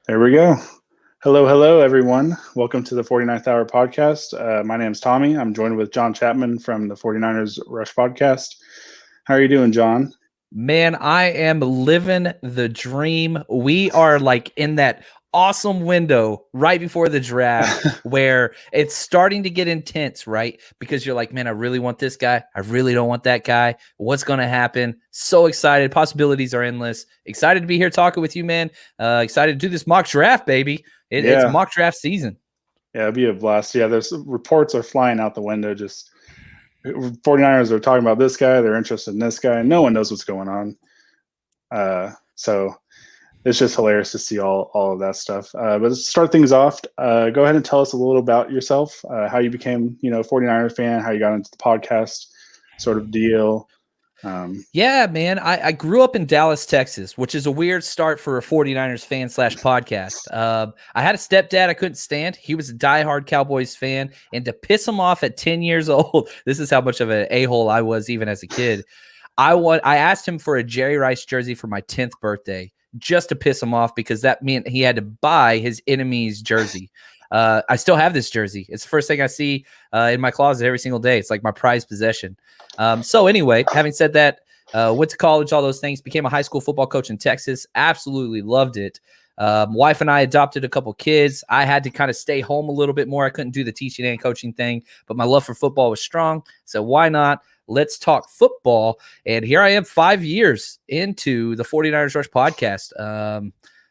There we go. Hello, hello, everyone. Welcome to the 49th Hour podcast. My name is Tommy. I'm joined with John Chapman from the 49ers Rush podcast. How are you doing, John? Man, I am living the dream. We are like in that awesome window right before the draft where it's starting to get intense, right? Because you're like, man, I really want this guy. I really don't want that guy. What's going to happen? So excited. Possibilities are endless. Excited to be here talking with you, man. Excited to do this mock draft, baby. It's Yeah, mock draft season. yeah, it'd be a blast. Yeah, there's reports are flying out the window. Just 49ers are talking about this guy. They're interested in this guy. No one knows what's going on. So it's just hilarious to see all of that stuff. But to start things off, go ahead and tell us a little about yourself, how you became, 49ers fan, how you got into the podcast sort of deal. Yeah, man. I grew up in Dallas, Texas, which is a weird start for a 49ers fan / podcast. I had a stepdad I couldn't stand. He was a diehard Cowboys fan. And to piss him off at 10 years old, this is how much of an a-hole I was even as a kid. I asked him for a Jerry Rice jersey for my 10th birthday just to piss him off because that meant he had to buy his enemy's jersey. I still have this jersey. It's the first thing I see in my closet every single day. It's like my prized possession. So anyway, having said that, went to college, all those things, became a high school football coach in Texas. Absolutely loved it. Wife and I adopted a couple kids. I had to kind of stay home a little bit more. I couldn't do the teaching and coaching thing, but my love for football was strong. So why not? Let's talk football. And here I am 5 years into the 49ers Rush podcast.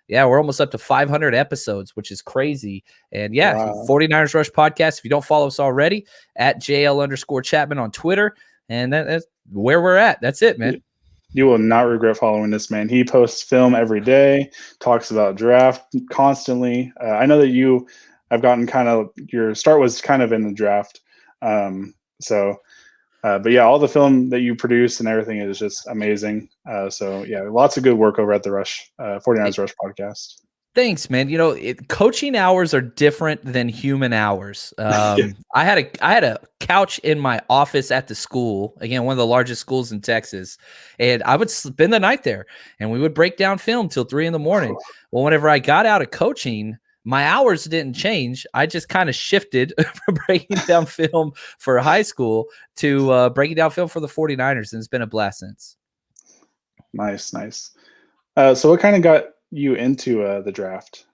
Yeah, we're almost up to 500 episodes, which is crazy. And yeah, Wow. 49ers Rush podcast. If you don't follow us already, at JL_Chapman on Twitter. And that's where we're at. That's it, man. You will not regret following this man. He posts film every day, talks about draft constantly. I know that I've gotten kind of, your start was kind of in the draft. But yeah, all the film that you produce and everything is just amazing. So yeah, lots of good work over at the Rush, 49ers Rush podcast. Thanks, man. Coaching hours are different than human hours. I had a couch in my office at the school, again, one of the largest schools in Texas, and I would spend the night there, and we would break down film till 3 a.m. Well, whenever I got out of coaching, my hours didn't change. I just kind of shifted from breaking down film for high school to breaking down film for the 49ers, and it's been a blast since. Nice, nice. So what kind of got you into the draft?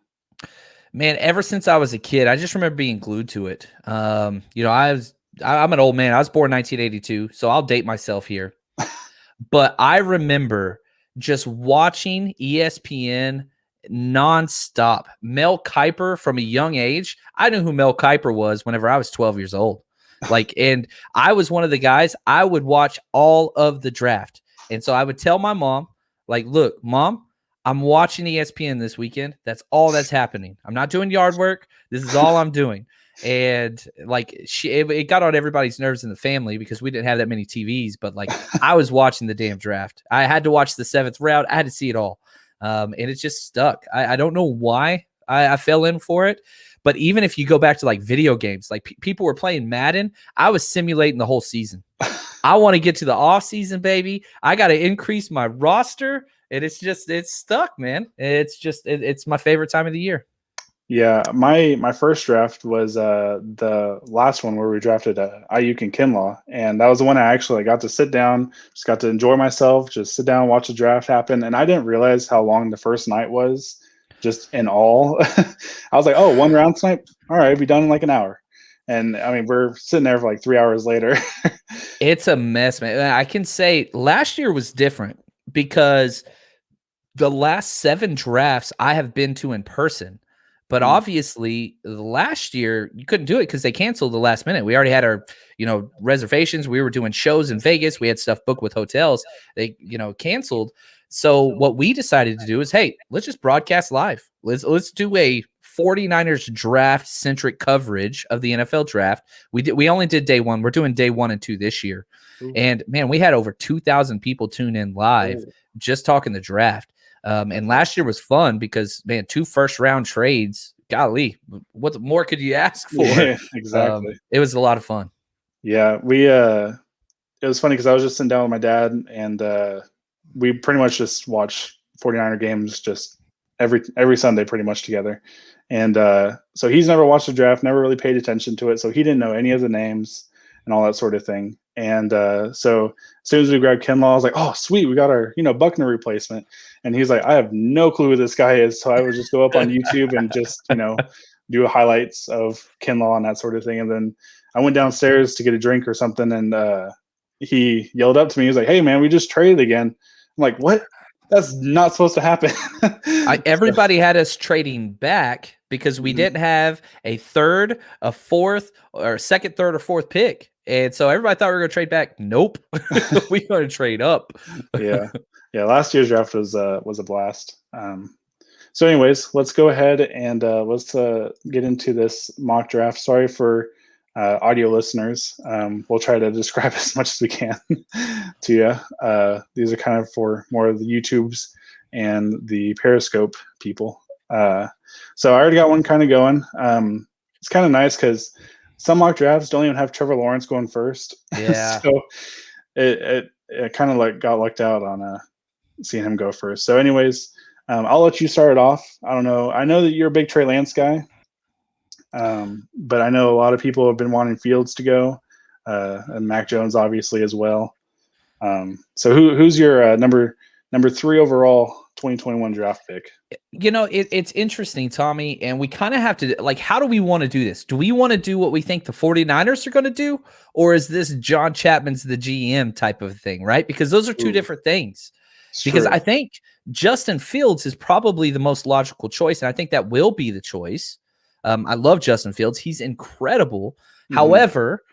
Man, ever since I was a kid, I just remember being glued to it. I'm an old man. I was born in 1982, so I'll date myself here. But I remember just watching ESPN nonstop. Mel Kiper from a young age. I knew who Mel Kiper was whenever I was 12 years old. And I was one of the guys, I would watch all of the draft. And so I would tell my mom, look, Mom, I'm watching ESPN this weekend. That's all that's happening. I'm not doing yard work. This is all I'm doing. And it got on everybody's nerves in the family because we didn't have that many TVs. But I was watching the damn draft. I had to watch the 7th round. I had to see it all, and it just stuck. I don't know why I fell in for it. But even if you go back to video games, people were playing Madden, I was simulating the whole season. I want to get to the off season, baby. I got to increase my roster. And it's stuck, man. It's my favorite time of the year. Yeah, my first draft was the last one where we drafted Ayuk and Kinlaw, and that was the one I actually got to sit down, just got to enjoy myself, just sit down, watch the draft happen, and I didn't realize how long the first night was, just in all. I was like, oh, one round tonight, all right, be done in like an hour, and I mean we're sitting there for like 3 hours later. It's a mess, man. I can say last year was different because the last 7 drafts I have been to in person. But obviously, last year you couldn't do it because they canceled the last minute. We already had our, reservations. We were doing shows in Vegas. We had stuff booked with hotels. They, canceled. So what we decided to do is, hey, let's just broadcast live. Let's do a 49ers draft centric coverage of the NFL draft. We only did day 1. We're doing day 1 and 2 this year. And man, we had over 2,000 people tune in live just talking the draft. And last year was fun because, man, 2 first-round trades. Golly, what more could you ask for? Yeah, exactly. It was a lot of fun. Yeah, it was funny because I was just sitting down with my dad, and we pretty much just watch 49er games just every Sunday pretty much together. And so he's never watched the draft, never really paid attention to it. So he didn't know any of the names and all that sort of thing. And so as soon as we grabbed Kinlaw, I was like, oh, sweet, we got our, Buckner replacement. And he's like, I have no clue who this guy is. So I would just go up on YouTube and just, do highlights of Kinlaw and that sort of thing. And then I went downstairs to get a drink or something. And he yelled up to me. He was like, hey, man, we just traded again. I'm like, what? That's not supposed to happen. Everybody had us trading back because we didn't have a third, a fourth, or second, third, or fourth pick. And so everybody thought we were going to trade back. Nope. We're going to trade up. Yeah. Last year's draft was a blast. So anyways, let's go ahead and let's get into this mock draft. Sorry for audio listeners. We'll try to describe as much as we can to you. These are kind of for more of the YouTubes and the Periscope people. So I already got one kind of going. It's kind of nice because some mock drafts don't even have Trevor Lawrence going first. Yeah. So it kind of like got lucked out on seeing him go first. So anyways, I'll let you start it off. I don't know. I know that you're a big Trey Lance guy. But I know a lot of people have been wanting Fields to go, and Mac Jones obviously as well. So who's your number 3 overall 2021 draft pick? It's interesting, Tommy, and we kind of have to, like, how do we want to do this? Do we want to do what we think the 49ers are going to do, or is this John Chapman's the GM type of thing, right? Because those are two different things. Because I think Justin Fields is probably the most logical choice, and I think that will be the choice. I love Justin Fields. He's incredible. However,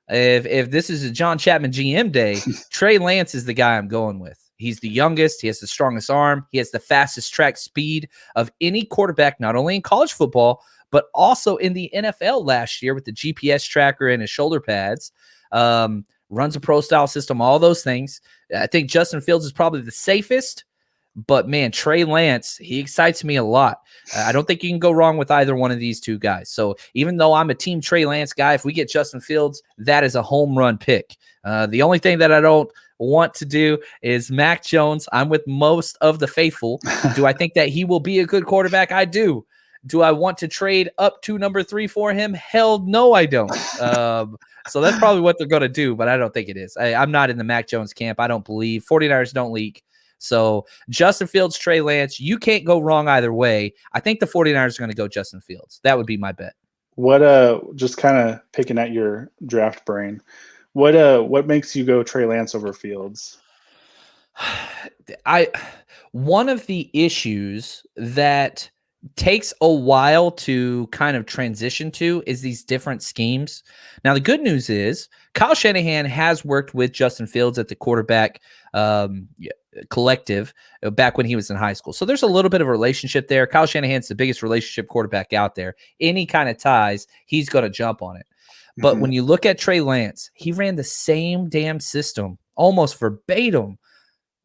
if this is a John Chapman GM day, Trey Lance is the guy I'm going with. He's the youngest. He has the strongest arm. He has the fastest track speed of any quarterback, not only in college football, but also in the NFL last year with the GPS tracker and his shoulder pads. Runs a pro-style system, all those things. I think Justin Fields is probably the safest. But, man, Trey Lance, he excites me a lot. I don't think you can go wrong with either one of these two guys. So even though I'm a team Trey Lance guy, if we get Justin Fields, that is a home run pick. The only thing that I don't want to do is Mac Jones. I'm with most of the faithful. Do I think that he will be a good quarterback? I do. Do I want to trade up to number 3 for him? Hell no, I don't. So that's probably what they're going to do, but I don't think it is. I'm not in the Mac Jones camp. I don't believe. 49ers don't leak. So Justin Fields, Trey Lance, you can't go wrong either way. I think the 49ers are going to go Justin Fields. That would be my bet. What just kind of picking at your draft brain, what makes you go Trey Lance over Fields? One of the issues that takes a while to kind of transition to is these different schemes. Now, the good news is Kyle Shanahan has worked with Justin Fields at the quarterback collective back when he was in high school. So there's a little bit of a relationship there. Kyle Shanahan's the biggest relationship quarterback out there. Any kind of ties, he's going to jump on it. But when you look at Trey Lance, he ran the same damn system, almost verbatim,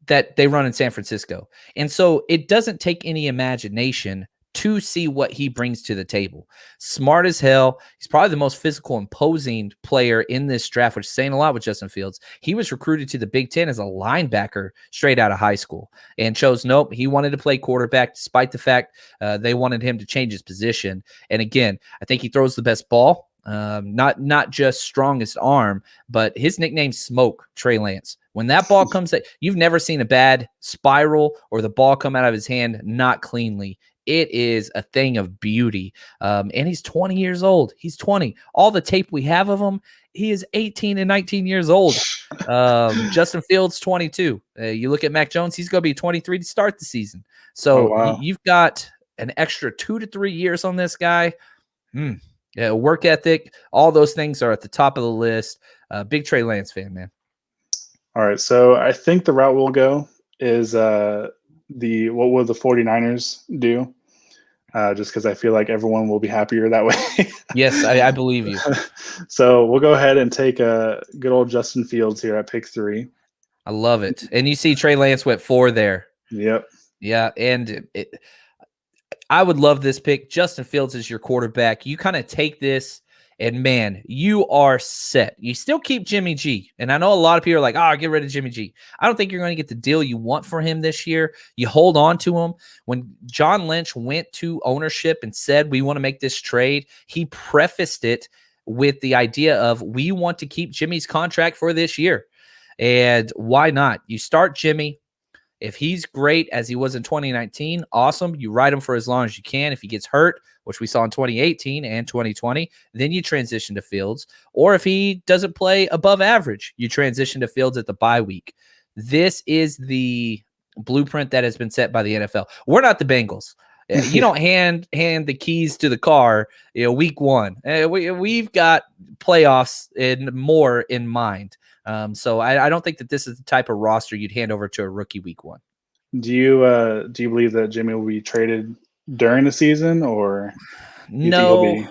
that they run in San Francisco. And so it doesn't take any imagination to see what he brings to the table. Smart as hell. He's probably the most physical, imposing player in this draft, which is saying a lot with Justin Fields. He was recruited to the Big Ten as a linebacker straight out of high school and chose nope. He wanted to play quarterback despite the fact they wanted him to change his position. And again, I think he throws the best ball. Not just strongest arm, but his nickname's Smoke, Trey Lance. When that ball comes out, you've never seen a bad spiral or the ball come out of his hand not cleanly. It is a thing of beauty. And he's 20 years old. He's 20. All the tape we have of him, he is 18 and 19 years old. Justin Fields, 22. You look at Mac Jones, he's going to be 23 to start the season. So you've got an extra 2 to 3 years on this guy. Yeah, work ethic, all those things are at the top of the list. Big Trey Lance fan, man. All right, so I think the route we'll go is what will the 49ers do? Just because I feel like everyone will be happier that way. Yes, I believe you. So we'll go ahead and take a good old Justin Fields here at pick 3. I love it. And you see Trey Lance went 4 there. Yep. Yeah, and I would love this pick. Justin Fields is your quarterback. You kind of take this and man, you are set. You still keep Jimmy G. And I know a lot of people are like, oh, get rid of Jimmy G. I don't think you're going to get the deal you want for him this year. You hold on to him. When John Lynch went to ownership and said, we want to make this trade, he prefaced it with the idea of, we want to keep Jimmy's contract for this year. And why not? You start Jimmy. If he's great as he was in 2019, awesome. You ride him for as long as you can. If he gets hurt, which we saw in 2018 and 2020, then you transition to Fields. Or if he doesn't play above average, you transition to Fields at the bye week. This is the blueprint that has been set by the NFL. We're not the Bengals. You don't hand the keys to the car, week one. We've got playoffs and more in mind. So I don't think that this is the type of roster you'd hand over to a rookie week one. Do you believe that Jimmy will be traded during the season, or no?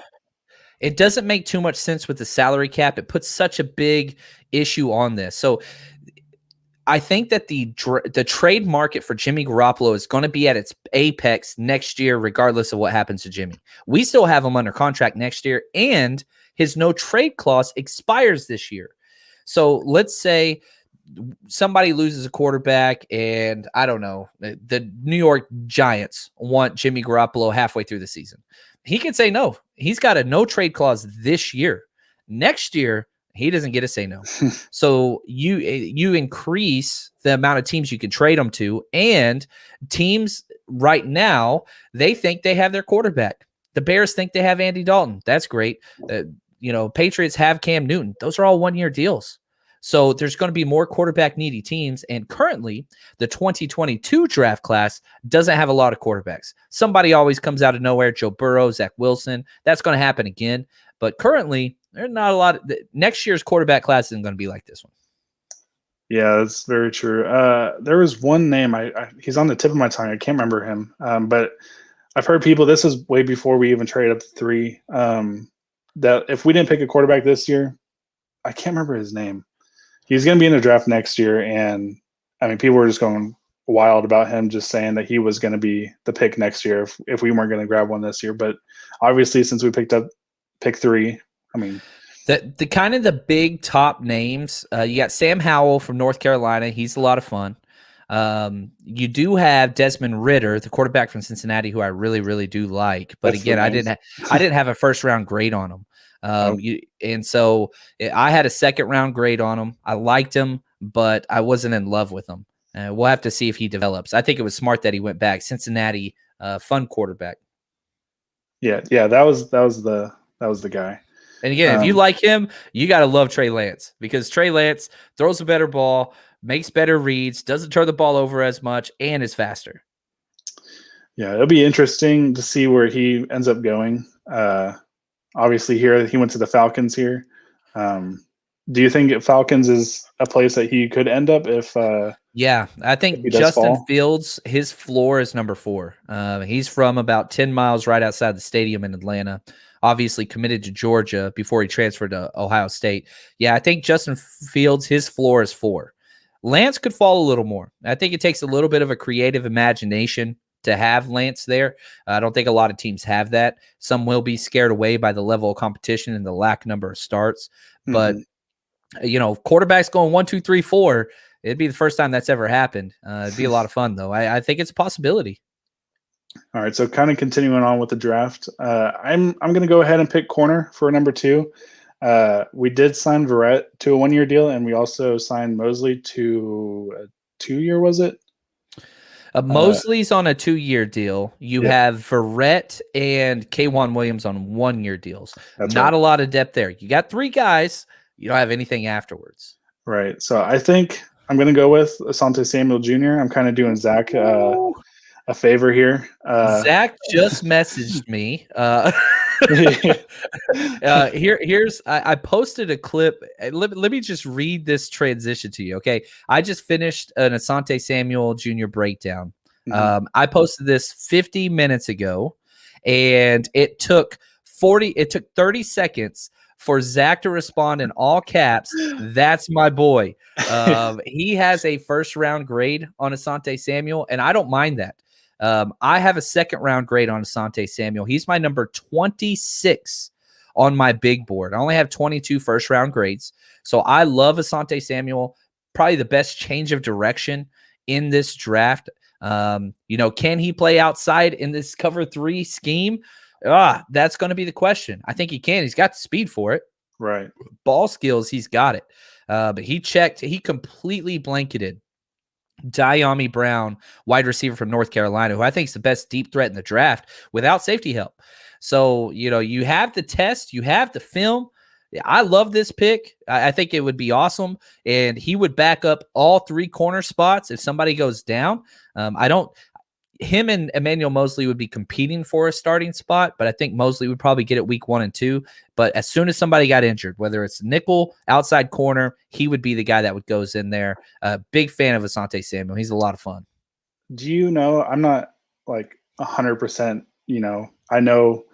It doesn't make too much sense with the salary cap. It puts such a big issue on this. So I think that the trade market for Jimmy Garoppolo is going to be at its apex next year, regardless of what happens to Jimmy. We still have him under contract next year, and his no trade clause expires this year. So let's say somebody loses a quarterback, and I don't know, the New York Giants want Jimmy Garoppolo halfway through the season. He can say no. He's got a no trade clause this year. Next year, he doesn't get to say no. So you increase the amount of teams you can trade him to, and teams right now, they think they have their quarterback. The Bears think they have Andy Dalton. That's great. Patriots have Cam Newton. Those are all one-year deals. So there's going to be more quarterback needy teams. And currently, the 2022 draft class doesn't have a lot of quarterbacks. Somebody always comes out of nowhere, Joe Burrow, Zach Wilson. That's going to happen again. But currently, there's not a lot. Next year's quarterback class isn't going to be like this one. Yeah, that's very true. There was one name, he's on the tip of my tongue. I can't remember him. But I've heard people, this is way before we even traded up to 3, that if we didn't pick a quarterback this year, I can't remember his name. He's going to be in the draft next year. And I mean, people were just going wild about him, just saying that he was going to be the pick next year if we weren't going to grab one this year. But obviously, since we picked up pick 3, I mean, the kind of the big top names, you got Sam Howell from North Carolina. He's a lot of fun. You do have Desmond Ridder, the quarterback from Cincinnati, who I really, really do like. But again, I didn't have a first round grade on him. And so I had a second round grade on him. I liked him, but I wasn't in love with him. We'll have to see if he develops. I think it was smart that he went back. Cincinnati, fun quarterback. Yeah, that was the guy. And again, if you like him, you got to love Trey Lance, because Trey Lance throws a better ball, makes better reads, doesn't turn the ball over as much, and is faster. Yeah, it'll be interesting to see where he ends up going. Obviously, here he went to the Falcons here. Do you think Falcons is a place that he could end up if? Yeah, I think Justin Fields, his floor is number 4. He's from about 10 miles right outside the stadium in Atlanta. Obviously committed to Georgia before he transferred to Ohio State. Yeah, I think Justin Fields, his floor is 4. Lance could fall a little more. I think it takes a little bit of a creative imagination to have Lance there. I don't think a lot of teams have that. Some will be scared away by the level of competition and the lack number of starts. But, quarterbacks going 1, 2, 3, 4, it'd be the first time that's ever happened. It'd be a lot of fun, though. I think it's a possibility. All right, so kind of continuing on with the draft, I'm going to go ahead and pick corner for number 2. We did sign Verrett to a 1-year deal, and we also signed Mosley to a 2-year, was it? Mosley's on a 2-year deal. You have Verrett and K'Wan Williams on 1-year deals. That's not right. A lot of depth there. You got 3 guys. You don't have anything afterwards. Right. So I think I'm going to go with Asante Samuel Jr. I'm kind of doing Zach a favor here. Zach just messaged me. I posted a clip. Let me just read this transition to you. Okay. I just finished an Asante Samuel Jr. breakdown. Mm-hmm. I posted this 50 minutes ago, and it took 30 seconds for Zach to respond in all caps. That's my boy. He has a first round grade on Asante Samuel, and I don't mind that. I have a second round grade on Asante Samuel. He's my number 26 on my big board. I only have 22 first-round grades. So I love Asante Samuel, probably the best change of direction in this draft. Can he play outside in this cover 3 scheme? That's going to be the question. I think he can. He's got the speed for it. Right. Ball skills, he's got it. But he completely blanketed Diami Brown, wide receiver from North Carolina, who I think is the best deep threat in the draft without safety help. So, you have the test, you have the film. I love this pick. I think it would be awesome. And he would back up all 3 corner spots if somebody goes down. Him and Emmanuel Mosley would be competing for a starting spot, but I think Mosley would probably get it week 1 and 2. But as soon as somebody got injured, whether it's nickel, outside corner, he would be the guy that goes in there. Big fan of Asante Samuel. He's a lot of fun. Do you know, I'm not like 100%, I know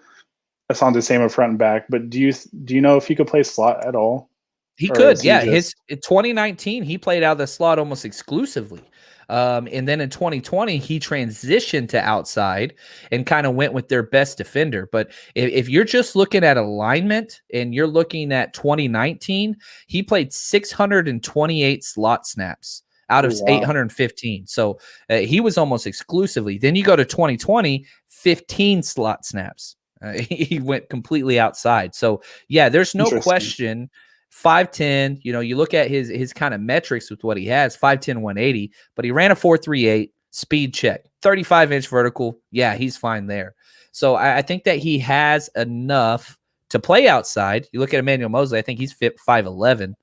Asante Samuel front and back, but do you know if he could play slot at all? He could, yeah. His 2019, he played out of the slot almost exclusively. And then in 2020, he transitioned to outside and kind of went with their best defender. But if you're just looking at alignment and you're looking at 2019, he played 628 slot snaps out of 815. So he was almost exclusively. Then you go to 2020, 15 slot snaps. He went completely outside. So, yeah, there's no question. 5'10", you look at his kind of metrics with what he has, 5'10", 180, but he ran a 4.38 speed check, 35-inch vertical. Yeah, he's fine there. So I think that he has enough to play outside. You look at Emmanuel Mosley, I think he's fit 5'11".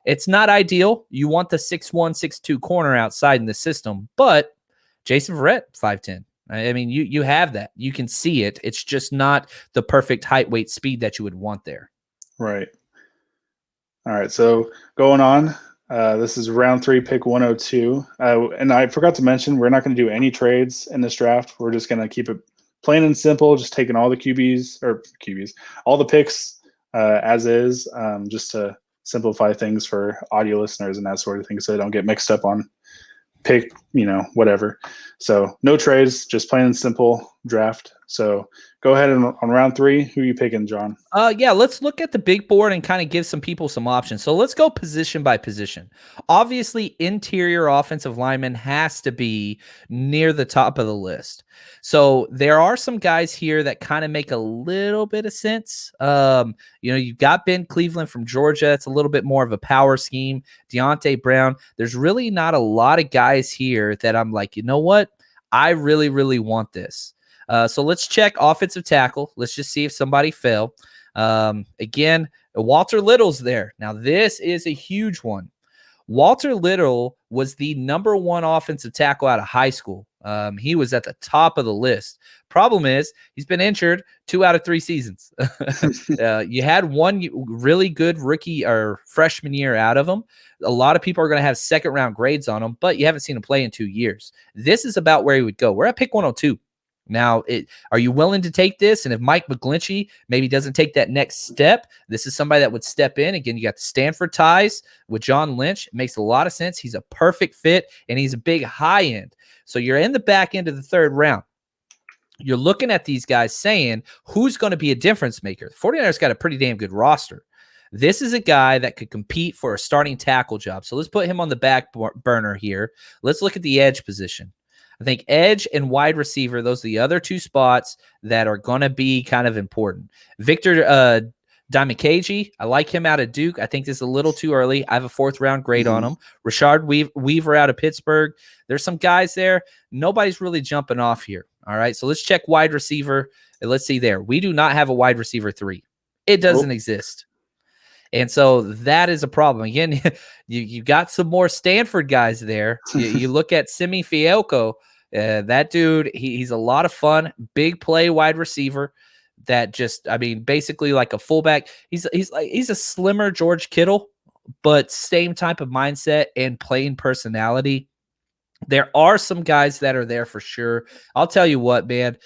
It's not ideal. You want the 6'1", 6'2" corner outside in the system, but Jason Verrett, 5'10". I mean, you have that. You can see it. It's just not the perfect height, weight, speed that you would want there. Right. All right, so going on, this is round 3, pick 102. And I forgot to mention, we're not going to do any trades in this draft. We're just going to keep it plain and simple, just taking all the all the picks as is, just to simplify things for audio listeners and that sort of thing, so they don't get mixed up on pick, whatever. So no trades, just plain and simple draft. So go ahead and on round 3, who are you picking, John? Yeah, let's look at the big board and kind of give some people some options. So let's go position by position. Obviously, interior offensive lineman has to be near the top of the list. So there are some guys here that kind of make a little bit of sense. You've got Ben Cleveland from Georgia. It's a little bit more of a power scheme. Deontay Brown. There's really not a lot of guys here that I'm like, you know what? I really, really want this. So let's check offensive tackle. Let's just see if somebody fell. Again, Walter Little's there. Now, this is a huge one. Walter Little was the number 1 offensive tackle out of high school. He was at the top of the list. Problem is, he's been injured 2 out of 3 seasons. You had one really good rookie or freshman year out of him. A lot of people are going to have second-round grades on him, but you haven't seen him play in 2 years. This is about where he would go. We're at pick 102. Now, are you willing to take this? And if Mike McGlinchey maybe doesn't take that next step, this is somebody that would step in. Again, you got the Stanford ties with John Lynch. It makes a lot of sense. He's a perfect fit, and he's a big high end. So you're in the back end of the 3rd round. You're looking at these guys saying, who's going to be a difference maker? The 49ers got a pretty damn good roster. This is a guy that could compete for a starting tackle job. So let's put him on the back burner here. Let's look at the edge position. I think edge and wide receiver, those are the other 2 spots that are going to be kind of important. Victor Dimukeje, I like him out of Duke. I think this is a little too early. I have a 4th-round grade on him. Rashad Weaver out of Pittsburgh. There's some guys there. Nobody's really jumping off here. All right, so let's check wide receiver. And let's see there. We do not have a wide receiver 3. It doesn't exist. And so that is a problem. Again, you got some more Stanford guys there. You look at Simi Fielko. That dude, he's a lot of fun. Big play wide receiver that just, basically like a fullback. He's a slimmer George Kittle, but same type of mindset and playing personality. There are some guys that are there for sure. I'll tell you what, man,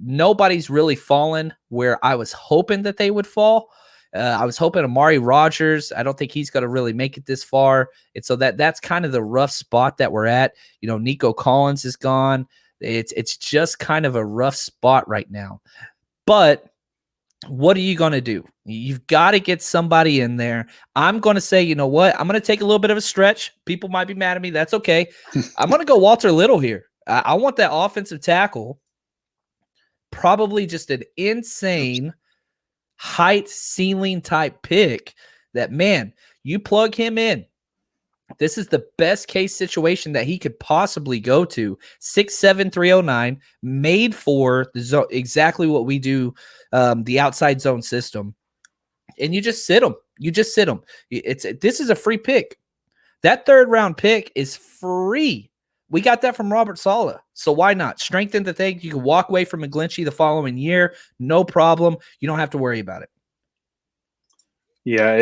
nobody's really fallen where I was hoping that they would fall. I was hoping Amari Rodgers. I don't think he's going to really make it this far. And so that's kind of the rough spot that we're at. Nico Collins is gone. It's just kind of a rough spot right now. But What are you going to do? You've got to get somebody in there. I'm going to say, you know what? I'm going to take a little bit of a stretch. People might be mad at me. That's okay. I'm going to go Walter Little here. I want that offensive tackle. Probably just an insane height ceiling type pick that, man, you plug him in. This is the best case situation that he could possibly go to. 6'7", 309, made for the zone, exactly what we do, the outside zone system. And you just sit him. This is a free pick. That 3rd round pick is free. We got that from Robert Saleh. So why not? Strengthen the thing. You can walk away from McGlinchey the following year. No problem. You don't have to worry about it. Yeah,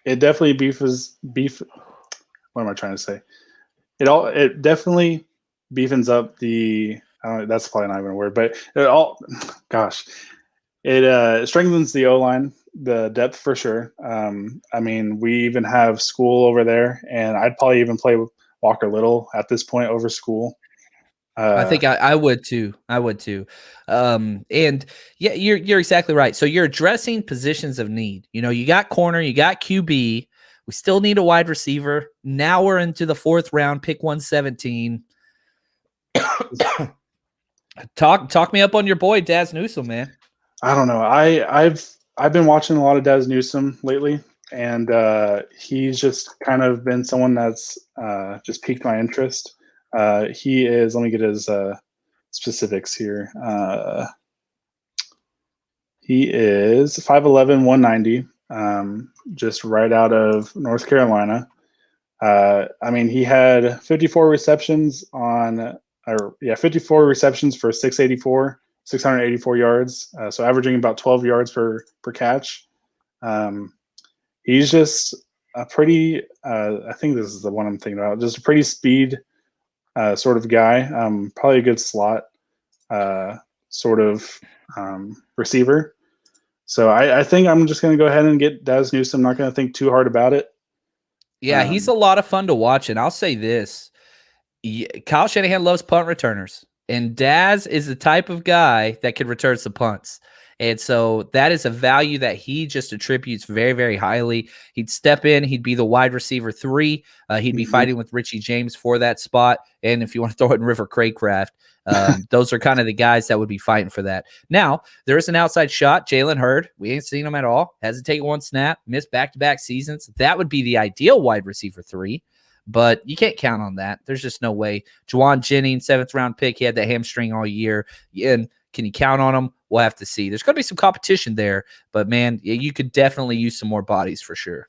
it definitely beef. What am I trying to say? It definitely beefens up the. That's probably not even a word, but it strengthens the O-line, the depth for sure. I mean, we even have School over there, and I'd probably even play Walker Little at this point over School. I think I would too. And yeah, you're exactly right. So you're addressing positions of need. You know, you got corner, you got QB. We still need a wide receiver. Now we're into the 4th round, pick 117. Talk me up on your boy Daz Newsome, man. I don't know. I've been watching a lot of Daz Newsome lately, and he's just kind of been someone that's just piqued my interest. He is. Let me get his specifics here. He is 5'11", 190. Just right out of North Carolina. I mean, he had 54 receptions for 684 yards. So averaging about 12 yards per catch. He's just a pretty, I think this is the one I'm thinking about, just a pretty speed sort of guy. Probably a good slot sort of receiver. So I think I'm just going to go ahead and get Daz Newsome. I'm not going to think too hard about it. Yeah, he's a lot of fun to watch. And I'll say this. Kyle Shanahan loves punt returners. And Daz is the type of guy that could return some punts. And so that is a value that he just attributes very, very highly. He'd step in. He'd be the wide receiver 3. He'd be fighting with Richie James for that spot. And if you want to throw it in River Craycraft, those are kind of the guys that would be fighting for that. Now, there is an outside shot. Jalen Hurd. We ain't seen him at all. Hasn't taken one snap. Missed back-to-back seasons. That would be the ideal wide receiver 3. But you can't count on that. There's just no way. Juwan Jennings, 7th round pick. He had that hamstring all year. And can you count on him? We'll have to see. There's going to be some competition there. But, man, you could definitely use some more bodies for sure.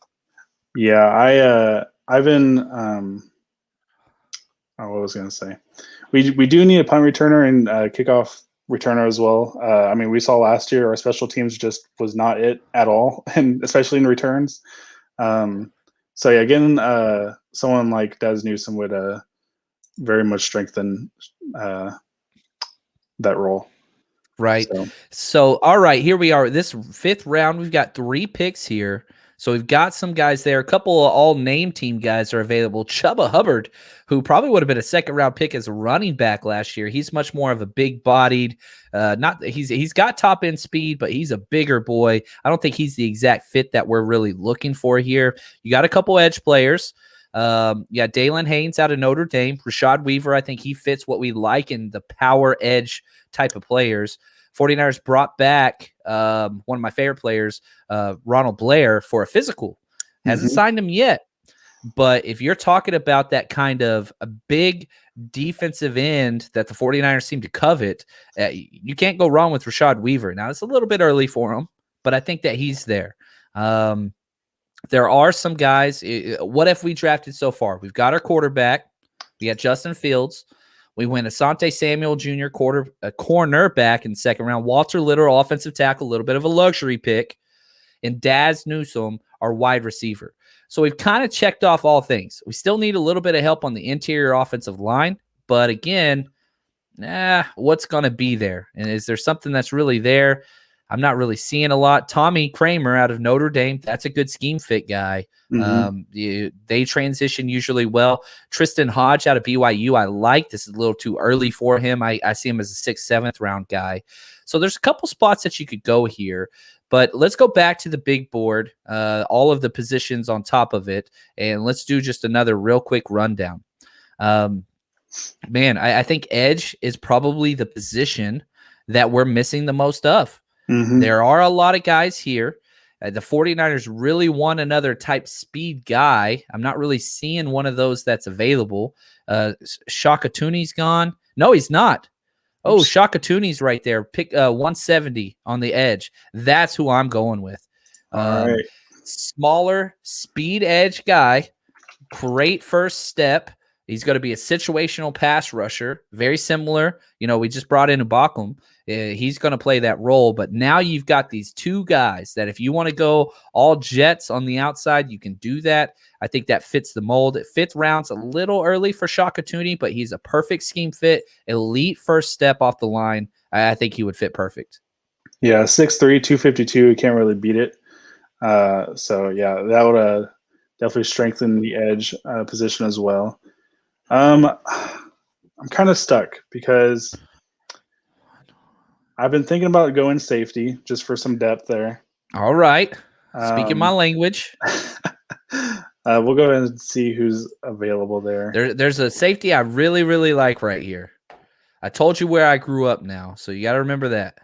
Yeah, I've been what was I going to say? We do need a punt returner and kickoff returner as well. I mean, we saw last year our special teams just was not it at all, and especially in returns. So yeah, getting someone like Daz Newsome would very much strengthen that role. Right. So, all right, here we are. This 5th round, we've got 3 picks here. So we've got some guys there. A couple of all-name team guys are available. Chubba Hubbard, who probably would have been a 2nd-round pick as a running back last year. He's much more of a big-bodied. He's got top-end speed, but he's a bigger boy. I don't think he's the exact fit that we're really looking for here. You got a couple edge players. Dalen Haynes out of Notre Dame. Rashad Weaver, I think he fits what we like in the power edge type of players. 49ers brought back one of my favorite players, Ronald Blair, for a physical. Hasn't signed him yet. But if you're talking about that kind of a big defensive end that the 49ers seem to covet, you can't go wrong with Rashad Weaver. Now, it's a little bit early for him, but I think that he's there. There are some guys. What if we drafted so far? We've got our quarterback. We got Justin Fields. We went Asante Samuel Jr., cornerback in the 2nd round. Walter Little, offensive tackle, a little bit of a luxury pick. And Daz Newsome, our wide receiver. So we've kind of checked off all things. We still need a little bit of help on the interior offensive line. But again, what's going to be there? And is there something that's really there? I'm not really seeing a lot. Tommy Kramer out of Notre Dame, that's a good scheme fit guy. They transition usually well. Tristan Hodge out of BYU, I like. This is a little too early for him. I see him as a 6th, 7th round guy. So there's a couple spots that you could go here. But let's go back to the big board, all of the positions on top of it, and let's do just another real quick rundown. Man, I think edge is probably the position that we're missing the most of. There are a lot of guys here. The 49ers really want another type speed guy. I'm not really seeing one of those that's available. Shaka Tooney's gone. No, he's not. Oh, Shaka Tooney's right there. Pick 170 on the edge. That's who I'm going with. All right. Smaller speed edge guy. Great first step. He's going to be a situational pass rusher. Very similar. We just brought in Ibakam. He's going to play that role. But now you've got these two guys that if you want to go all Jets on the outside, you can do that. I think that fits the mold. 5th round's a little early for Shaka Tooney, but he's a perfect scheme fit. Elite first step off the line. I think he would fit perfect. Yeah, 6'3", 252. You can't really beat it. So, yeah, that would definitely strengthen the edge position as well. I'm kind of stuck because I've been thinking about going safety just for some depth there. All right. Speaking my language. We'll go ahead and see who's available there. There's a safety I really, really like right here. I told you where I grew up now, so you got to remember that.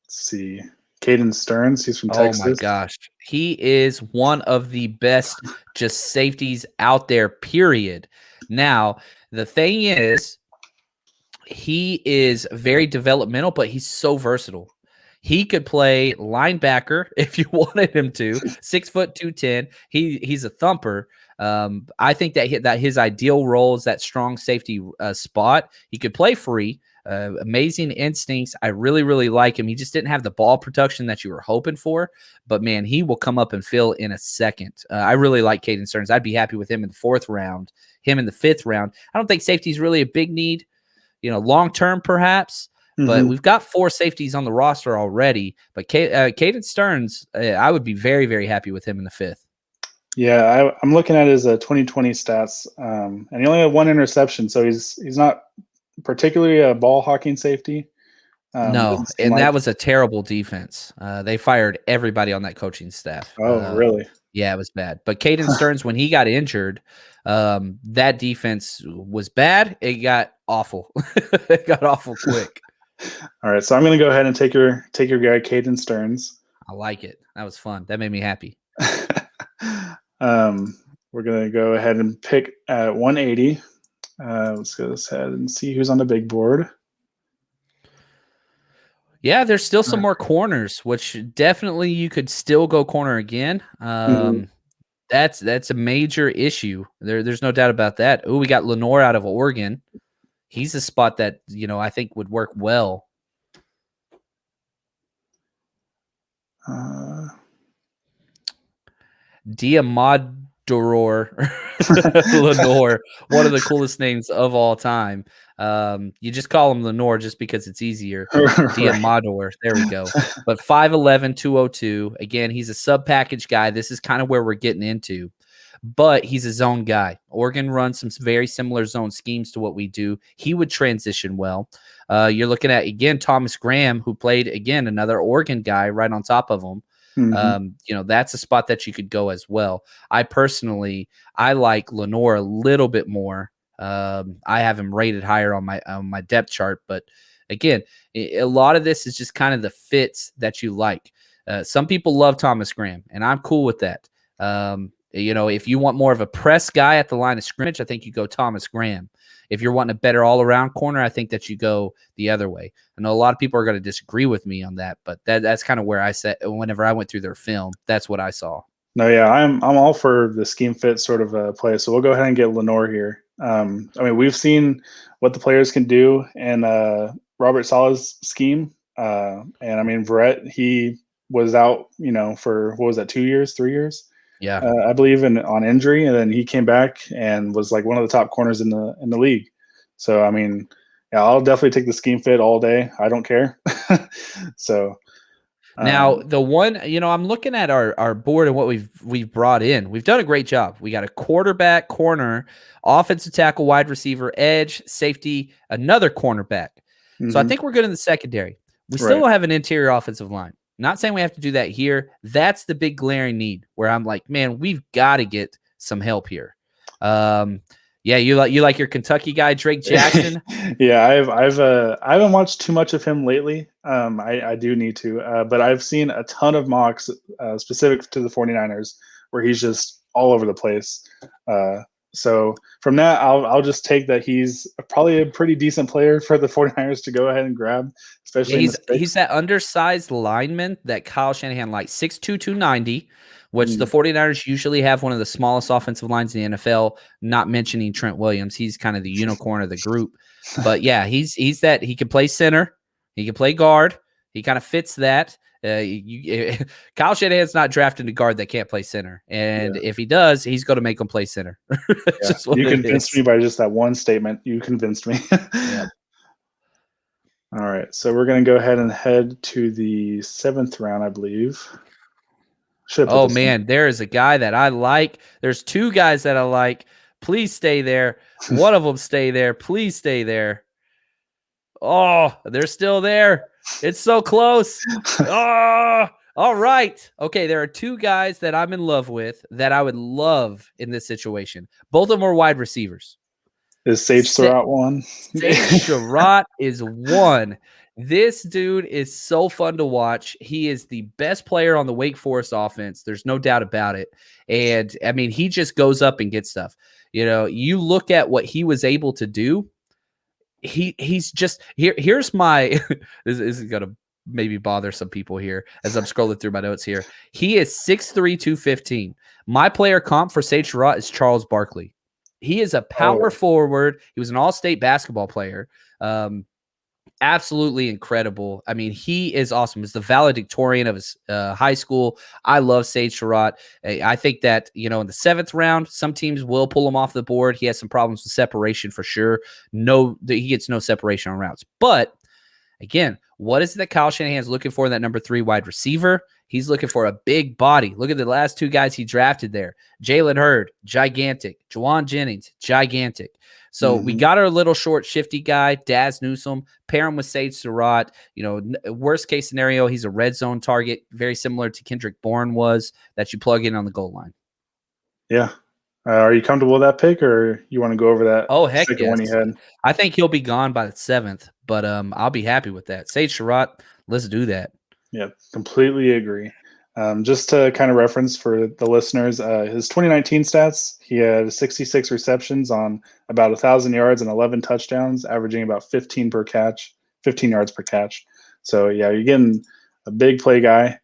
Let's see. Caden Stearns, he's from Texas. Oh, my gosh. He is one of the best just safeties out there, period. Now, the thing is, he is very developmental, but he's so versatile. He could play linebacker if you wanted him to. 6 foot 210. He's a thumper. I think that his ideal role is that strong safety spot. He could play free. Amazing instincts. I really, really like him. He just didn't have the ball production that you were hoping for. But, man, he will come up and fill in a second. I really like Caden Stearns. I'd be happy with him in the 4th round, him in the 5th round. I don't think safety is really a big need, long-term perhaps. But we've got 4 safeties on the roster already. But Caden Stearns, I would be very, very happy with him in the 5th. Yeah, I'm looking at his 2020 stats, and he only had 1 interception, so he's not particularly a ball hawking safety. No, and that was a terrible defense. They fired everybody on that coaching staff. Oh, really? Yeah, it was bad. But Caden Stearns, when he got injured, that defense was bad. It got awful. It got awful quick. All right, so I'm going to go ahead and take your guy, Caden Stearns. I like it. That was fun. That made me happy. We're going to go ahead and pick at 180. Let's go ahead and see who's on the big board. Yeah, there's still some more corners, which definitely you could still go corner again. That's a major issue. There's no doubt about that. Oh, we got Lenore out of Oregon. He's a spot that, I think would work well. Diamador Lenore, one of the coolest names of all time. You just call him Lenore just because it's easier. Diamador, there we go. But 5'11", 202. Again, he's a sub-package guy. This is kind of where we're getting into. But he's a zone guy. Oregon runs some very similar zone schemes to what we do. He would transition well. You're looking at, again, Thomas Graham, who played, again, another Oregon guy right on top of him. That's a spot that you could go as well. I like Lenore a little bit more. I have him rated higher on my depth chart, but again, a lot of this is just kind of the fits that you like. Some people love Thomas Graham, and I'm cool with that. If you want more of a press guy at the line of scrimmage, I think you go Thomas Graham. If you're wanting a better all-around corner, I think that you go the other way. I know a lot of people are going to disagree with me on that, but that's kind of where I said whenever I went through their film, that's what I saw. No, yeah, I'm all for the scheme fit sort of play. So we'll go ahead and get Lenore here. We've seen what the players can do in Robert Saleh's scheme. Verrett, he was out, for what was that, 2 years, 3 years? Yeah, I believe on injury, and then he came back and was like one of the top corners in the league. So I'll definitely take the scheme fit all day. I don't care. So Now, the one, I'm looking at our board and what we've brought in. We've done a great job. We got a quarterback, corner, offensive tackle, wide receiver, edge, safety, another cornerback. So I think we're good in the secondary. We still don't have an interior offensive line. Not saying we have to do that here. That's the big glaring need where I'm like, man, we've got to get some help here. Yeah, you like your Kentucky guy, Drake Jackson? Yeah, I haven't watched too much of him lately. I do need to, but I've seen a ton of mocks specific to the 49ers where he's just all over the place. So from that, I'll just take that he's probably a pretty decent player for the 49ers to go ahead and grab, especially he's that undersized lineman that Kyle Shanahan likes, 6'2", 290, which the 49ers usually have one of the smallest offensive lines in the NFL, not mentioning Trent Williams. He's kind of the unicorn of the group. But yeah, he's that he can play center, he can play guard, he kind of fits that. Kyle Shanahan's not drafting a guard that can't play center, and if he does, he's going to make him play center. You convinced me by just that one statement. You convinced me. Yeah. All right, so we're going to go ahead and head to the 7th round, I believe. Oh man, there is a guy that I like. There's two guys that I like. Please stay there. One of them stay there. Please stay there. Oh, they're still there. It's so close. Oh, all right. Okay, there are two guys that I'm in love with that I would love in this situation. Both of them are wide receivers. Is Sage Surratt one? Sage Surratt is one. This dude is so fun to watch. He is the best player on the Wake Forest offense. There's no doubt about it. And, I mean, he just goes up and gets stuff. You look at what he was able to do. He's just here's my this is gonna maybe bother some people here as I'm scrolling through my notes here. He is 6'3", 215. My player comp for Sage Surratt is Charles Barkley. He is a power forward. He was an all-state basketball player. Absolutely incredible. I mean, he is awesome. He's the valedictorian of his high school. I love Sage Surratt. I think that, in the 7th round, some teams will pull him off the board. He has some problems with separation for sure. He gets no separation on routes. But, again, what is it that Kyle Shanahan's looking for in that number 3 wide receiver? He's looking for a big body. Look at the last two guys he drafted there. Jalen Hurd, gigantic. Juwan Jennings, gigantic. So we got our little short, shifty guy, Daz Newsome, pair him with Sage Surratt. Worst case scenario, he's a red zone target, very similar to Kendrick Bourne was, that you plug in on the goal line. Yeah. Are you comfortable with that pick, or you want to go over that? Oh, heck yes. One he had? I think he'll be gone by the 7th, but I'll be happy with that. Sage Surratt, let's do that. Yeah, completely agree. Just to kind of reference for the listeners, his 2019 stats, he had 66 receptions on about 1,000 yards and 11 touchdowns, averaging about 15 yards per catch. So, yeah, you're getting a big play guy.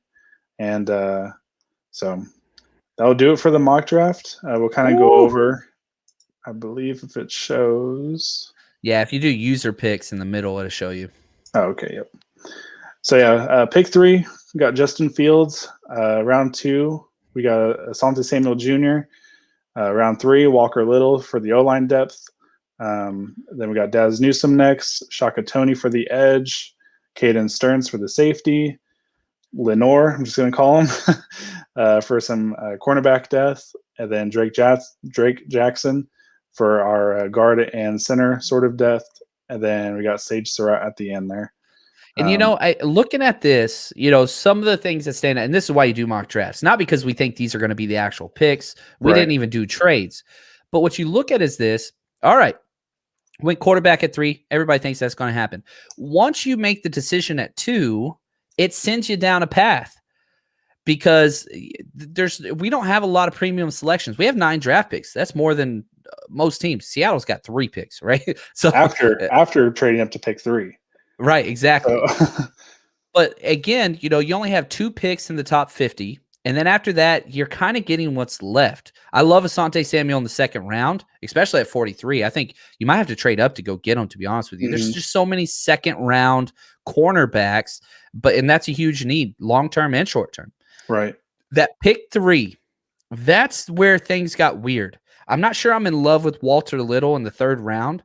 And so that'll do it for the mock draft. We'll kind of go over, I believe, if it shows. Yeah, if you do user picks in the middle, it'll show you. Oh, okay, yep. So, yeah, pick 3, we got Justin Fields. Round 2, we got Asante Samuel Jr. Round 3, Walker Little for the O-line depth. Then we got Daz Newsome next, Shaka Toney for the edge, Caden Stearns for the safety, Lenore, I'm just going to call him, for some cornerback depth, and then Drake Jackson for our guard and center sort of depth. And then we got Sage Surratt at the end there. And, looking at this, some of the things that stand out, and this is why you do mock drafts, not because we think these are going to be the actual picks. We didn't even do trades. But what you look at is this. All right, went quarterback at 3. Everybody thinks that's going to happen. Once you make the decision at 2, it sends you down a path because we don't have a lot of premium selections. We have 9 draft picks. That's more than most teams. Seattle's got 3 picks, right? So after trading up to pick 3. Right, exactly. But again, you only have 2 picks in the top 50. And then after that, you're kind of getting what's left. I love Asante Samuel in the 2nd round, especially at 43. I think you might have to trade up to go get him, to be honest with you. There's just so many 2nd round cornerbacks, and that's a huge need, long-term and short-term. Right. That pick 3, that's where things got weird. I'm not sure I'm in love with Walter Little in the 3rd round,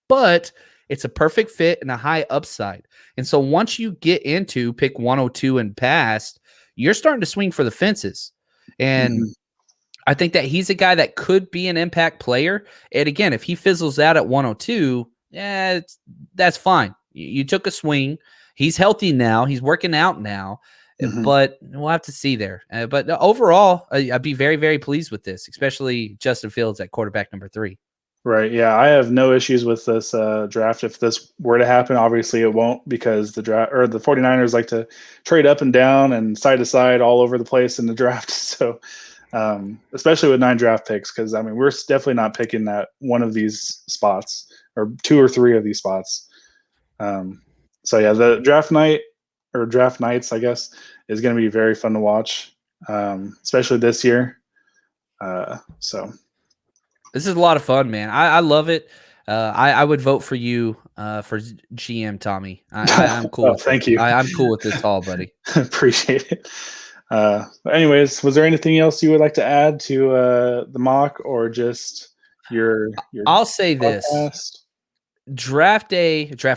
but It's a perfect fit and a high upside. And so once you get into pick 102 and past, you're starting to swing for the fences. And I think that he's a guy that could be an impact player. And again, if he fizzles out at 102, that's fine. You took a swing. He's healthy now. He's working out now. But we'll have to see there. But overall, I'd be very, very pleased with this, especially Justin Fields at quarterback number 3. Right. Yeah, I have no issues with this draft. If this were to happen, obviously it won't, because the 49ers like to trade up and down and side to side all over the place in the draft. So, especially with 9 draft picks, because I mean we're definitely not picking that one of these spots or 2 or 3 of these spots. So yeah, the draft night or draft nights, I guess, is going to be very fun to watch, especially this year. So. This is a lot of fun, man. I love it. I would vote for you for GM, Tommy. I'm cool. Thank you. I'm cool with this all, buddy. Appreciate it. Anyways, was there anything else you would like to add to the mock, or just your I'll say podcast? This. Draft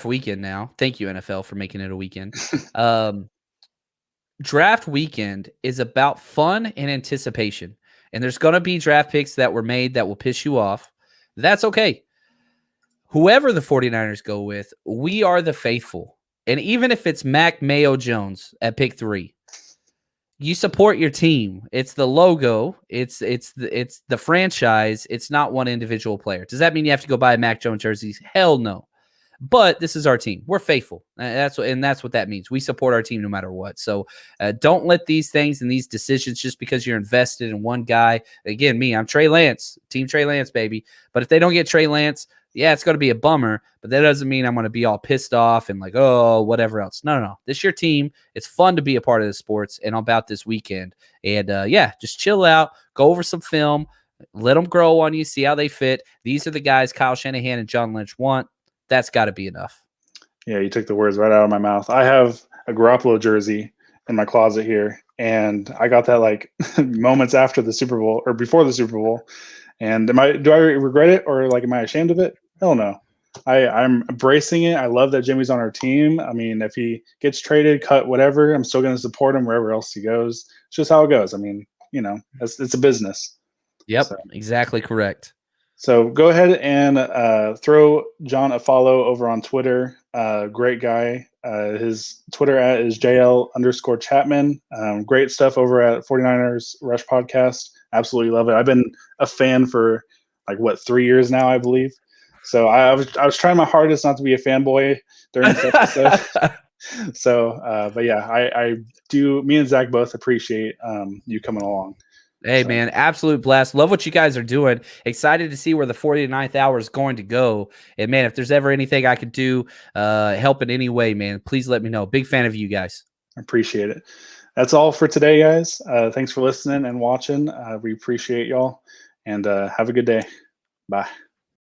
weekend now. Thank you, NFL, for making it a weekend. Draft weekend is about fun and anticipation. And there's going to be draft picks that were made that will piss you off. That's okay. Whoever the 49ers go with, we are the faithful. And even if it's Mac Mayo Jones at pick 3, you support your team. It's the logo. It's the franchise. It's not one individual player. Does that mean you have to go buy a Mac Jones jersey? Hell no. But this is our team. We're faithful. That's what that means. We support our team no matter what. So don't let these things and these decisions, just because you're invested in one guy. Again, I'm Trey Lance, team Trey Lance, baby. But if they don't get Trey Lance, yeah, it's going to be a bummer. But that doesn't mean I'm going to be all pissed off and like, oh, whatever else. No. This is your team. It's fun to be a part of the sports and about this weekend. And just chill out, go over some film, let them grow on you, see how they fit. These are the guys Kyle Shanahan and John Lynch want. That's got to be enough. Yeah, you took the words right out of my mouth. I have a Garoppolo jersey in my closet here, and I got that like moments after the Super Bowl or before the Super Bowl. And do I regret it, or like am I ashamed of it? Hell no. I'm embracing it. I love that Jimmy's on our team. I mean, if he gets traded, cut, whatever, I'm still going to support him wherever else he goes. It's just how it goes. I mean, it's a business. Yep, so. Exactly correct. So go ahead and throw John a follow over on Twitter. Great guy. His Twitter is JL_Chapman. Great stuff over at 49ers Rush Podcast. Absolutely love it. I've been a fan for 3 years now, I believe. So I was trying my hardest not to be a fanboy during this episode. So, but yeah, I do. Me and Zach both appreciate you coming along. Hey, man, absolute blast. Love what you guys are doing. Excited to see where the 49th hour is going to go. And, man, if there's ever anything I could do, help in any way, man, please let me know. Big fan of you guys. Appreciate it. That's all for today, guys. Thanks for listening and watching. We appreciate y'all. And have a good day. Bye.